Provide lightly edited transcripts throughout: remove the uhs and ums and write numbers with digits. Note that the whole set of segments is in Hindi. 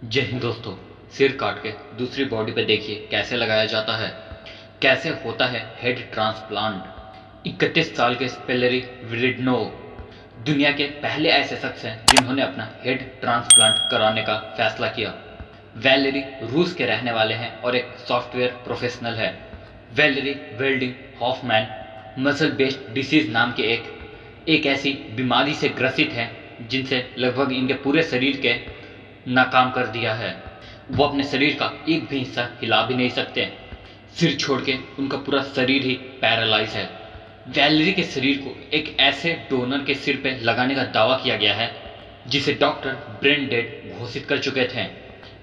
जय हिंद दोस्तों। सिर काट के दूसरी बॉडी पे देखिए कैसे लगाया जाता है, कैसे होता है हेड ट्रांसप्लांट। 31 साल के स्पेलरी विलिडनोव दुनिया के पहले ऐसे शख्स हैं जिन्होंने अपना हेड ट्रांसप्लांट कराने का फैसला किया। वैलेरी रूस के रहने वाले हैं और एक सॉफ्टवेयर प्रोफेशनल है। Valerie Werdnig Hoffmann muscle based disease नाम के एक ऐसी बीमारी से ग्रसित हैं जिनसे लगभग इनके पूरे शरीर के नाकाम कर दिया है। वो अपने शरीर का एक भी हिस्सा हिला भी नहीं सकते, सिर छोड़ के उनका पूरा शरीर ही पैरालाइज है। वैलेरी के शरीर को एक ऐसे डोनर के सिर पे लगाने का दावा किया गया है जिसे डॉक्टर ब्रेन डेड घोषित कर चुके थे।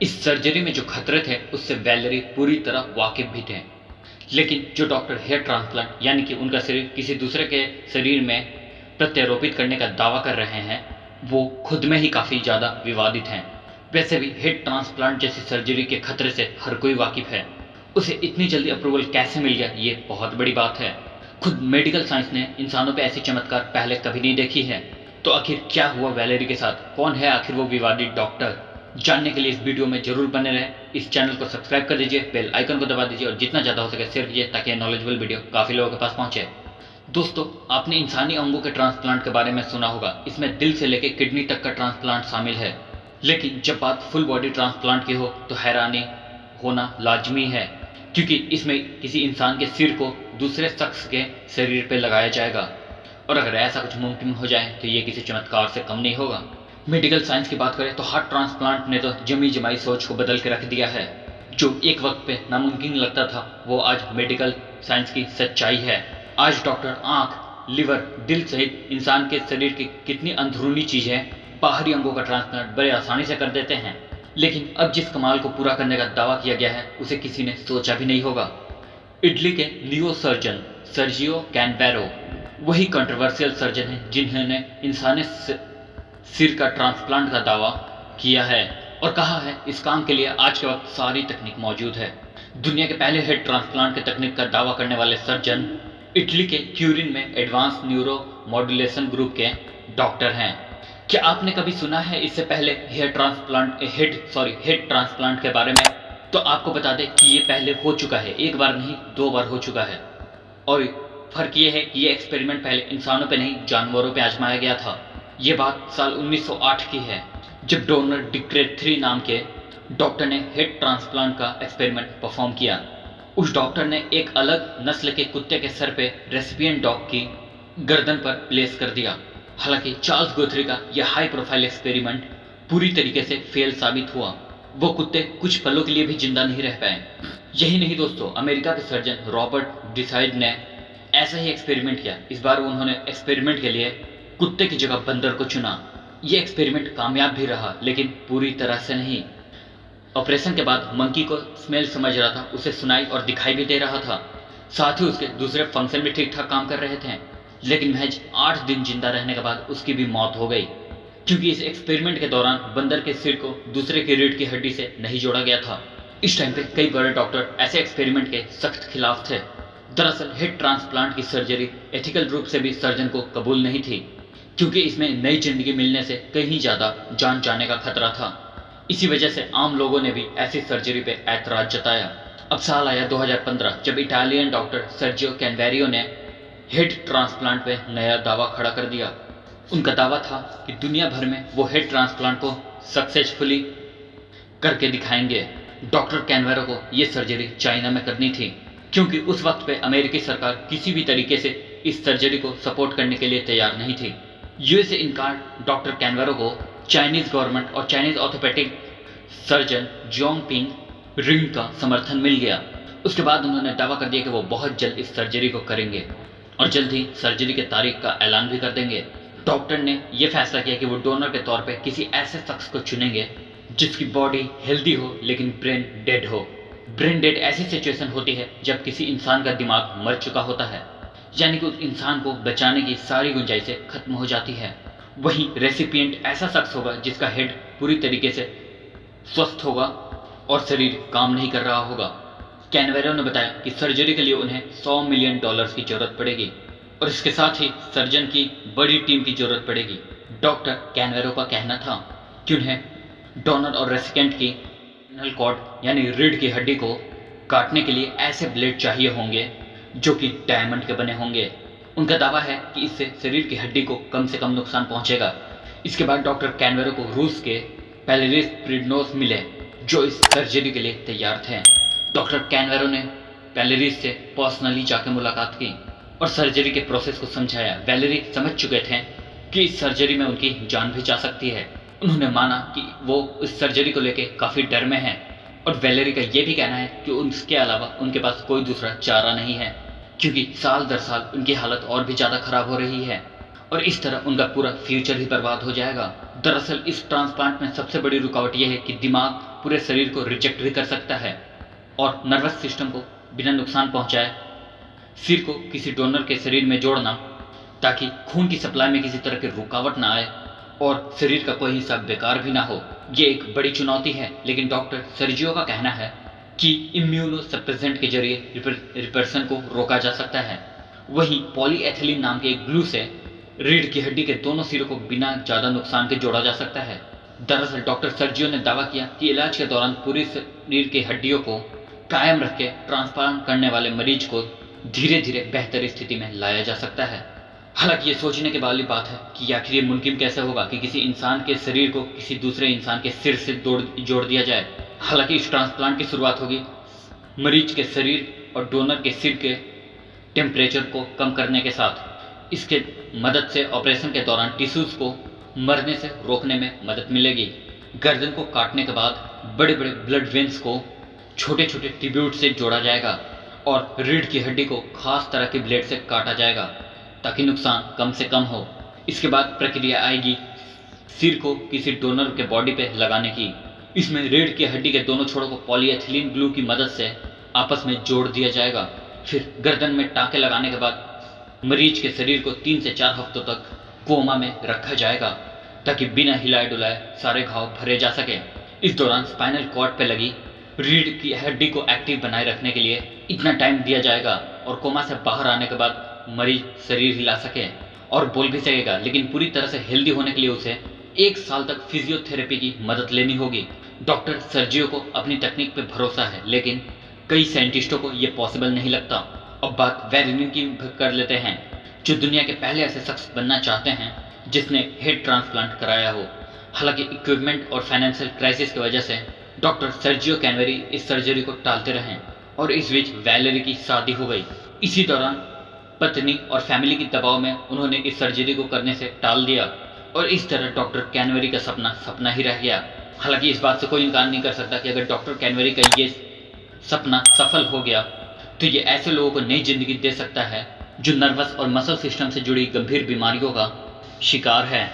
इस सर्जरी में जो खतरे थे उससे वैलेरी पूरी तरह वाकिफ भी थे, लेकिन जो डॉक्टर हेयर ट्रांसप्लांट यानी कि उनका शरीर किसी दूसरे के शरीर में प्रत्यारोपित करने का दावा कर रहे हैं वो खुद में ही काफ़ी ज़्यादा विवादित हैं। वैसे भी हेड ट्रांसप्लांट जैसी सर्जरी के खतरे से हर कोई वाकिफ है। उसे इतनी जल्दी अप्रूवल कैसे मिल गया ये बहुत बड़ी बात है। खुद मेडिकल साइंस ने इंसानों पे ऐसी चमत्कार पहले कभी नहीं देखी है। तो आखिर क्या हुआ वैलेरी के साथ, कौन है आखिर वो विवादित डॉक्टर? जानने के लिए इस वीडियो में जरूर बने रहें। इस चैनल को सब्सक्राइब कर दीजिए, बेल आइकन को दबा दीजिए और जितना ज़्यादा हो सके शेयर कीजिए ताकि नॉलेजेबल वीडियो काफ़ी लोगों के पास पहुंचे। दोस्तों, आपने इंसानी अंगों के ट्रांसप्लांट के बारे में सुना होगा। इसमें दिल से लेकर किडनी तक का ट्रांसप्लांट शामिल है, लेकिन जब बात फुल बॉडी ट्रांसप्लांट की हो तो हैरानी होना लाजमी है, क्योंकि इसमें किसी इंसान के सिर को दूसरे शख्स के शरीर पर लगाया जाएगा। और अगर ऐसा कुछ मुमकिन हो जाए तो ये किसी चमत्कार से कम नहीं होगा। मेडिकल साइंस की बात करें तो हार्ट ट्रांसप्लांट ने तो जमी जमाई सोच को बदल के रख दिया है। जो एक वक्त पे नामुमकिन लगता था वो आज मेडिकल साइंस की सच्चाई है। आज डॉक्टर आँख, लिवर, दिल सहित इंसान के शरीर की कितनी अंदरूनी चीज़ें, बाहरी अंगों का ट्रांसप्लांट बड़े आसानी से कर देते हैं। लेकिन अब जिस कमाल को पूरा करने का दावा किया गया है उसे किसी ने सोचा भी नहीं होगा। इटली के न्यूरो सर्जन सर्जियो कैनवेरो वही कंट्रोवर्शियल सर्जन हैं जिन्होंने इंसानी सिर का ट्रांसप्लांट का दावा किया है और कहा है इस काम के लिए आज के वक्त सारी तकनीक मौजूद है। दुनिया के पहले हेड ट्रांसप्लांट के तकनीक का दावा करने वाले सर्जन इटली के ट्यूरिन में एडवांस न्यूरो मॉड्यूलेशन ग्रुप के डॉक्टर हैं। क्या आपने कभी सुना है इससे पहले हेड ट्रांसप्लांट के बारे में? तो आपको बता दें कि ये पहले हो चुका है, एक बार नहीं 2 बार हो चुका है। और फर्क ये है कि ये एक्सपेरिमेंट पहले इंसानों पे नहीं जानवरों पे आजमाया गया था। ये बात साल 1908 की है, जब डोनर डिक्रेथ्री नाम के डॉक्टर ने हेड ट्रांसप्लांट का एक्सपेरिमेंट परफॉर्म किया। उस डॉक्टर ने एक अलग नस्ल के कुत्ते के सर पे रेसिपिएंट डॉग की गर्दन पर प्लेस कर दिया। हालांकि चार्ल्स गुथरी का यह हाई प्रोफाइल एक्सपेरिमेंट पूरी तरीके से फेल साबित हुआ। वो कुत्ते कुछ पलों के लिए भी जिंदा नहीं रह पाए। यही नहीं दोस्तों, अमेरिका के सर्जन रॉबर्ट डिसाइड ने ऐसा ही एक्सपेरिमेंट किया। इस बार उन्होंने एक्सपेरिमेंट के लिए कुत्ते की जगह बंदर को चुना। ये एक्सपेरिमेंट कामयाब भी रहा, लेकिन पूरी तरह से नहीं। ऑपरेशन के बाद मंकी को स्मेल समझ रहा था, उसे सुनाई और दिखाई भी दे रहा था, साथ ही उसके दूसरे फंक्शन भी ठीक ठाक काम कर रहे थे। लेकिन महज 8 दिन जिंदा रहने के बाद उसकी भी मौत हो गई, क्योंकि इस एक्सपेरिमेंट के दौरान बंदर के सिर को दूसरे की रीढ़ की हड्डी से नहीं जोड़ा गया था। इस टाइम पे कई बड़े डॉक्टर ऐसे एक्सपेरिमेंट के सख्त खिलाफ थे। दरअसल हेड ट्रांसप्लांट की सर्जरी एथिकल रूप से भी सर्जन को कबूल नहीं थी, क्योंकि इसमें नई जिंदगी मिलने से कहीं ज़्यादा जान जाने का खतरा था। इसी वजह से आम लोगों ने भी ऐसी सर्जरी पे ऐतराज जताया। अब साल आया 2015, जब इटालियन डॉक्टर सर्जियो कैनवेरियो ने हेड ट्रांसप्लांट पे नया दावा खड़ा कर दिया। उनका दावा था कि दुनिया भर में वो हेड ट्रांसप्लांट को सक्सेसफुली करके दिखाएंगे। डॉक्टर कैनवेरो को ये सर्जरी चाइना में करनी थी, क्योंकि उस वक्त पे अमेरिकी सरकार किसी भी तरीके से इस सर्जरी को सपोर्ट करने के लिए तैयार नहीं थी। यूएसए इनकार डॉक्टर कैनवेरो को चाइनीज गवर्नमेंट और Chinese orthopaedic surgeon Jong ping ring का समर्थन मिल गया। उसके बाद उन्होंने दावा कर दिया कि वो बहुत जल्द इस सर्जरी को करेंगे और जल्द ही सर्जरी के तारीख का ऐलान भी कर देंगे। डॉक्टर ने यह फैसला किया कि वो डोनर के तौर पे किसी ऐसे शख्स को चुनेंगे जिसकी बॉडी हेल्दी हो लेकिन ब्रेन डेड हो। ब्रेन डेड ऐसी सिचुएशन होती है जब किसी इंसान का दिमाग मर चुका होता है, यानी कि उस इंसान को बचाने की सारी गुंजाइशें खत्म हो जाती है। वहीं रेसिपिएंट ऐसा शख्स होगा जिसका हेड पूरी तरीके से स्वस्थ होगा और शरीर काम नहीं कर रहा होगा। कैनवेरो ने बताया कि सर्जरी के लिए उन्हें $100 मिलियन की जरूरत पड़ेगी और इसके साथ ही सर्जन की बड़ी टीम की जरूरत पड़ेगी। डॉक्टर कैनवेरो का कहना था कि उन्हें डोनर और रेसिपिएंट की स्पाइनल कॉर्ड यानी रीढ़ की हड्डी को काटने के लिए ऐसे ब्लेड चाहिए होंगे जो कि डायमंड के बने होंगे। उनका दावा है कि इससे शरीर की हड्डी को कम से कम नुकसान पहुंचेगा। इसके बाद डॉक्टर कैनवेरो को रूस के पैलेरिस प्रिडनोस मिले जो इस सर्जरी के लिए तैयार थे। डॉक्टर कैनवेरो ने पैलेरिस से पर्सनली जाकर मुलाकात की और सर्जरी के प्रोसेस को समझाया। वैलेरी समझ चुके थे कि इस सर्जरी में उनकी जान भी जा सकती है। उन्होंने माना कि वो इस सर्जरी को लेकर काफ़ी डर में हैं और वैलेरी का ये भी कहना है कि उसके अलावा उनके पास कोई दूसरा चारा नहीं है, क्योंकि साल दर साल उनकी हालत और भी ज़्यादा खराब हो रही है और इस तरह उनका पूरा फ्यूचर ही बर्बाद हो जाएगा। दरअसल इस ट्रांसप्लांट में सबसे बड़ी रुकावट यह है कि दिमाग पूरे शरीर को रिजेक्ट भी कर सकता है और नर्वस सिस्टम को बिना नुकसान पहुंचाए सिर को किसी डोनर के शरीर में जोड़ना ताकि खून की सप्लाई में किसी तरह की रुकावट ना आए और शरीर का कोई हिस्सा बेकार भी ना हो, ये एक बड़ी चुनौती है। लेकिन डॉक्टर सर्जियो का कहना है कि इम्यूनोसप्रेसेंट के जरिए रिपर्सन को रोका जा सकता है। वहीं पॉलीएथिलीन नाम के एक ग्लू से रीढ़ की हड्डी के दोनों सिरों को बिना ज़्यादा नुकसान के जोड़ा जा सकता है। दरअसल डॉक्टर सर्जियो ने दावा किया कि इलाज के दौरान पूरी शरीर की हड्डियों को कायम रख के ट्रांसप्लांट करने वाले मरीज को धीरे धीरे बेहतर स्थिति में लाया जा सकता है। हालांकि ये सोचने के वाली बात है कि आखिर ये मुमकिन कैसे होगा कि किसी इंसान के शरीर को किसी दूसरे इंसान के सिर से जोड़ दिया जाए। हालांकि इस ट्रांसप्लांट की शुरुआत होगी मरीज के शरीर और डोनर के सिर के टेम्परेचर को कम करने के साथ। इसके मदद से ऑपरेशन के दौरान टिश्यूज को मरने से रोकने में मदद मिलेगी। गर्दन को काटने के बाद बड़े बड़े ब्लड वेन्स को छोटे छोटे ट्यूब्यूट से जोड़ा जाएगा और रीढ़ की हड्डी को खास तरह के ब्लेड से काटा जाएगा ताकि नुकसान कम से कम हो। इसके बाद प्रक्रिया आएगी सिर को किसी डोनर के बॉडी पे लगाने की। इसमें रीढ़ की हड्डी के दोनों छोरों को पॉलीएथिलीन ग्लू की मदद से आपस में जोड़ दिया जाएगा। फिर गर्दन में टाँके लगाने के बाद मरीज के शरीर को 3 से 4 हफ्तों तक कोमा में रखा जाएगा ताकि बिना हिलाए डुलाए सारे घाव भरे जा सके। इस दौरान स्पाइनल कॉर्ड पे लगी रीढ़ की हड्डी को एक्टिव बनाए रखने के लिए इतना टाइम दिया जाएगा और कोमा से बाहर आने के बाद मरीज शरीर हिला सके और बोल भी सकेगा। लेकिन पूरी तरह से हेल्दी होने के लिए उसे 1 साल तक फिजियोथेरेपी की मदद लेनी होगी। डॉक्टर सर्जियो को अपनी तकनीक पे भरोसा है, लेकिन कई साइंटिस्टों को ये पॉसिबल नहीं लगता। अब बात वैलेरी की कर लेते हैं, जो दुनिया के पहले ऐसे शख्स बनना चाहते हैं जिसने हेड ट्रांसप्लांट कराया हो। हालांकि इक्विपमेंट और फाइनेंशियल क्राइसिस की वजह से डॉक्टर सर्जियो कैनवेरी इस सर्जरी को टालते रहे और इस बीच वैलेरी की शादी हो गई। इसी दौरान पत्नी और फैमिली के दबाव में उन्होंने इस सर्जरी को करने से टाल दिया और इस तरह डॉक्टर कैनवेरी का सपना सपना ही रह गया। हालांकि इस बात से कोई इनकार नहीं कर सकता कि अगर डॉक्टर कैनवेरी का ये सपना सफल हो गया तो ये ऐसे लोगों को नई जिंदगी दे सकता है जो नर्वस और मसल सिस्टम से जुड़ी गंभीर बीमारियों का शिकार है।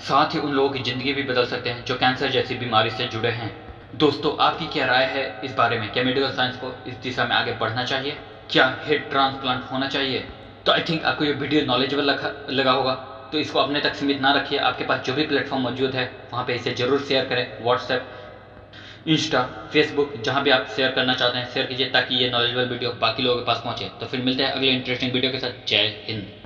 साथ ही उन लोगों की ज़िंदगी भी बदल सकते हैं जो कैंसर जैसी बीमारी से जुड़े हैं। दोस्तों, आपकी क्या राय है इस बारे में? क्या मेडिकल साइंस को इस दिशा में आगे बढ़ना चाहिए? क्या हेड ट्रांसप्लांट होना चाहिए? तो आई थिंक आपको ये वीडियो नॉलेजेबल लगा होगा, तो इसको अपने तक सीमित ना रखिए। आपके पास जो भी प्लेटफॉर्म मौजूद है वहाँ पे इसे ज़रूर शेयर करें। व्हाट्सएप, इंस्टा, फेसबुक, जहाँ भी आप शेयर करना चाहते हैं शेयर कीजिए ताकि ये नॉलेजेबल वीडियो बाकी लोगों के पास पहुँचे। तो फिर मिलते हैं अगले इंटरेस्टिंग वीडियो के साथ। जय हिंद।